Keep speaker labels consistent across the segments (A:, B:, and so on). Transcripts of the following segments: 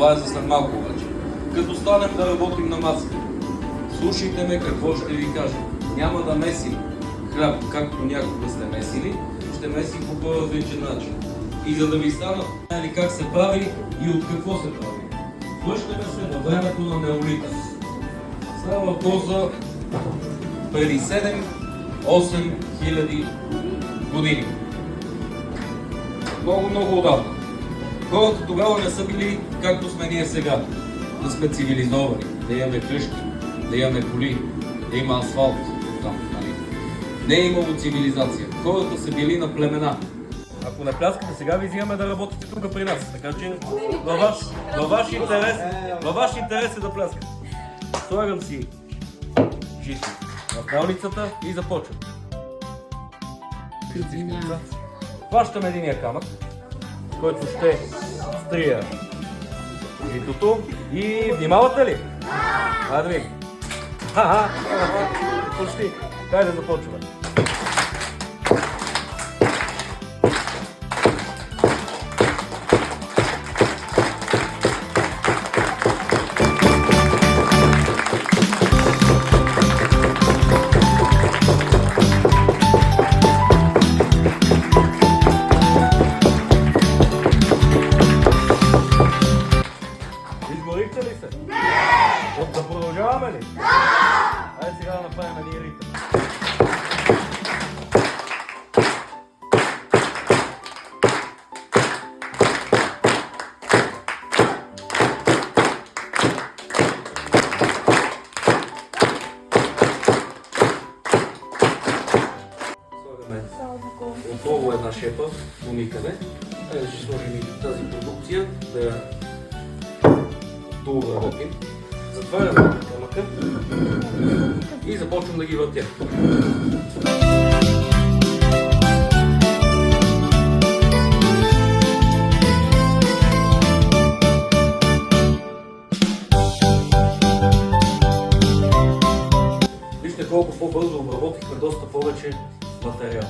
A: Това е за след малко вече. Като станем да работим на масата, слушайте ме какво ще ви кажа. Няма да месим хляб, както някога сте месили, ще месим по по-различен начин. И за да ви стана как се прави и от какво се прави. Връщаме се на времето на неолита. Става въпрос за преди 7-8 хиляди години. Много отдавна. Хората тогава не са били както сме ние сега. Да сме цивилизовани, да имаме къщи, да имаме коли, да има асфалт. Там, нали? Не е имало цивилизация. Хората са били на племена. Ако не пляскате, сега ви взимаме да работите тук при нас. Така че във ваш интерес е да пляскате. Слагам си жито в мелницата и започвам. Хващам единия камък, който ще стрия житото и внимавате ли? Хайде ви. Почти. Хайде да започваме. Изморихте ли се? Не! Да продължаваме ли? Да! Айде сега да направим един ритъм. Слагаме отново една шепа до никъде. Айде ще сложим и тази продукция да работим. Затварям камъка и започвам да ги въртя. Вижте колко по-бързо обработихме доста повече материал.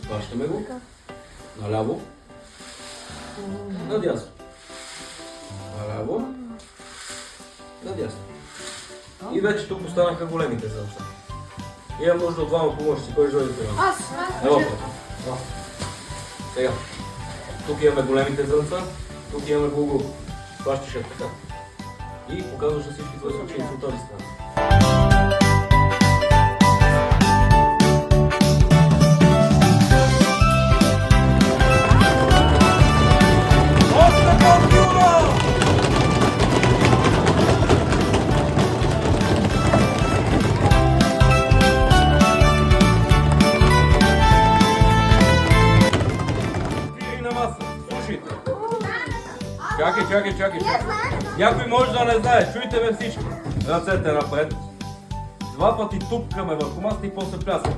A: Хващаме го наляво, надясно, наляво, надясно. И вече тук останаха големите зърнца. Имам нужда от двама помощници. Кой желаете това?
B: Аз.
A: Сега. Тук имаме големите зърнца, тук имаме булгур. Хващаш я така. И показваш на всички твои случаи от тази страна. Чакай. Някой може да не знае. Чуйте ме всички. Ръцете напред. Два пъти тупкаме върху масата и после плясваме.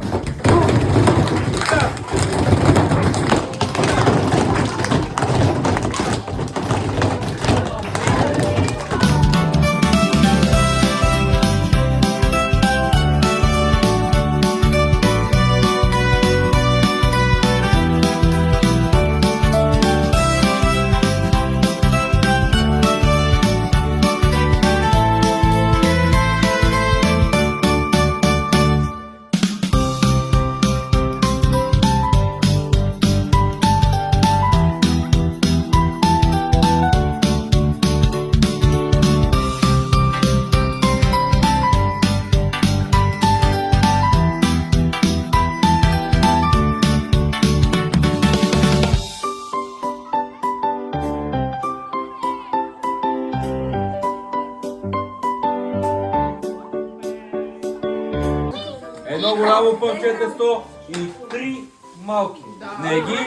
A: Едно голямо парче тесто и 3 малки. Не ги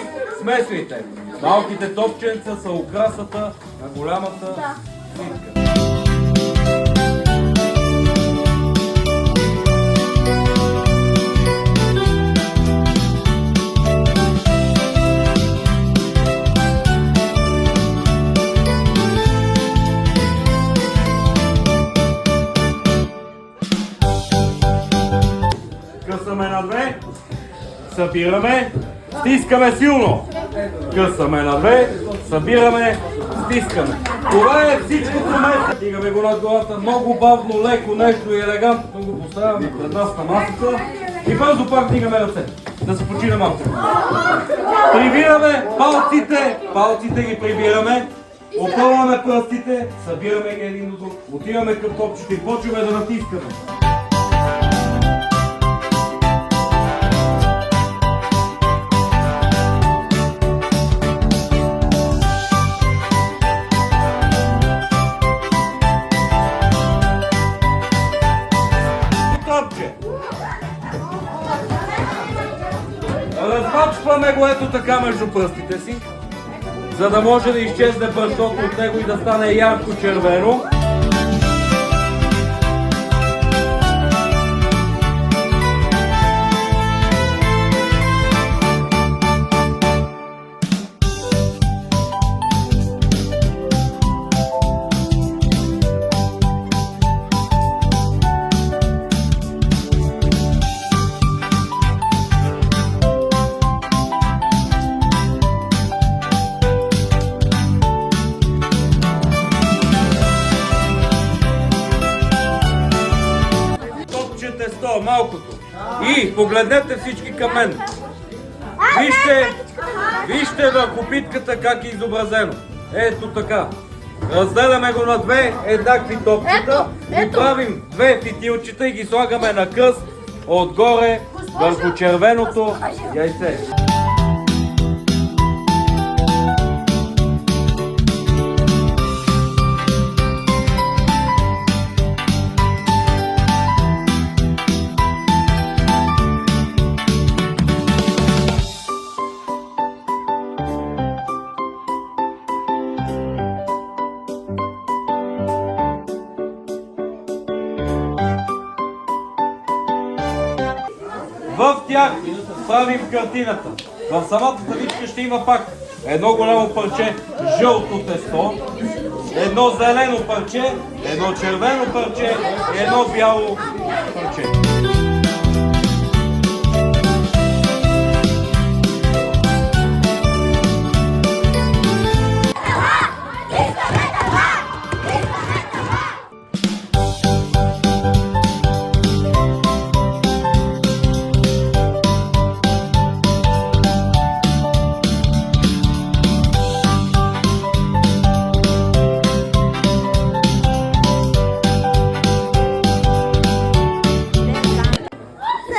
A: смесвайте. Малките топченца са украсата на голямата свитка.
B: късаме на две, събираме, стискаме силно. Късаме на две, събираме, стискаме. Това е всичкото место. Стигаме го над главата, много бавно, леко нещо и елегантно го поставяме пред нас на масата и бързо пак вдигаме ръце. Да се почине малко. Прибираме палците ги прибираме, опълваме пръстите, събираме ги един до друг, отиваме към топчето и почваме да натискаме. Размачваме го ето така между пръстите си, за да може да изчезне брашното от него и да стане ярко червено. Малкото. И погледнете всички към мен. Вижте върху питката как е изобразено. Ето така. Разделяме го на две еднакви топчета и правим две фитилчета и ги слагаме на кръст отгоре върху червеното яйце. В тях правим картината. В самата тавичка ще има пак едно голямо парче жълто тесто, едно зелено парче, едно червено парче и едно бяло парче.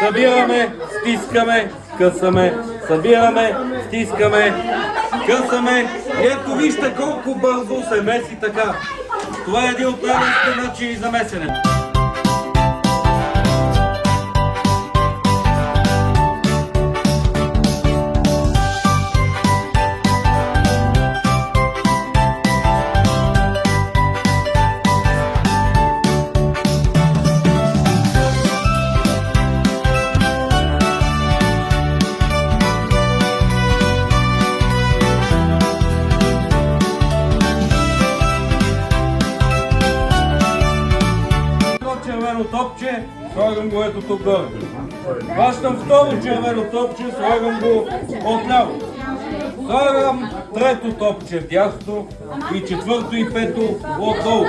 B: Събираме, стискаме, късаме, събираме, стискаме, късаме. И ето вижте колко бързо се меси така. Това е един от най-лесните начини за месене. Топче, слагам го ето тук горе. Хващам второ червено топче, слагам го отляво. Слагам трето топче вдясно и четвърто и пето отдолу.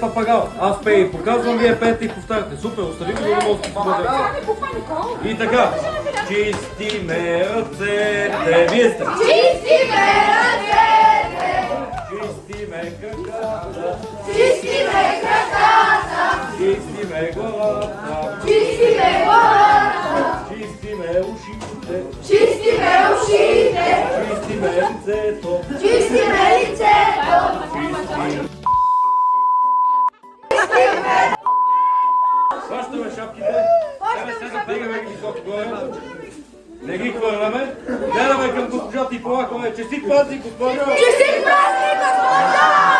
B: Папагал. Аз пея и показвам, вие пеете и повтаряте. Супер, остави го да може да се. И така. Чисти ме ръцете. Вие сте.
C: Чисти ме ръцете.
B: Чисти ме краката.
C: Чисти ме краката.
B: Чисти ме главата.
C: Чисти ме главата.
B: Чисти ме ушите.
C: Чисти ме ушите.
B: Чисти ме лицето.
C: Чисти ме лицето.
B: Хващаме шапките, дигаме ги високо горе, не ги хвърляме, гледаме към госпожа Типова, честит празник, госпожа!
C: Честит празник, госпожа!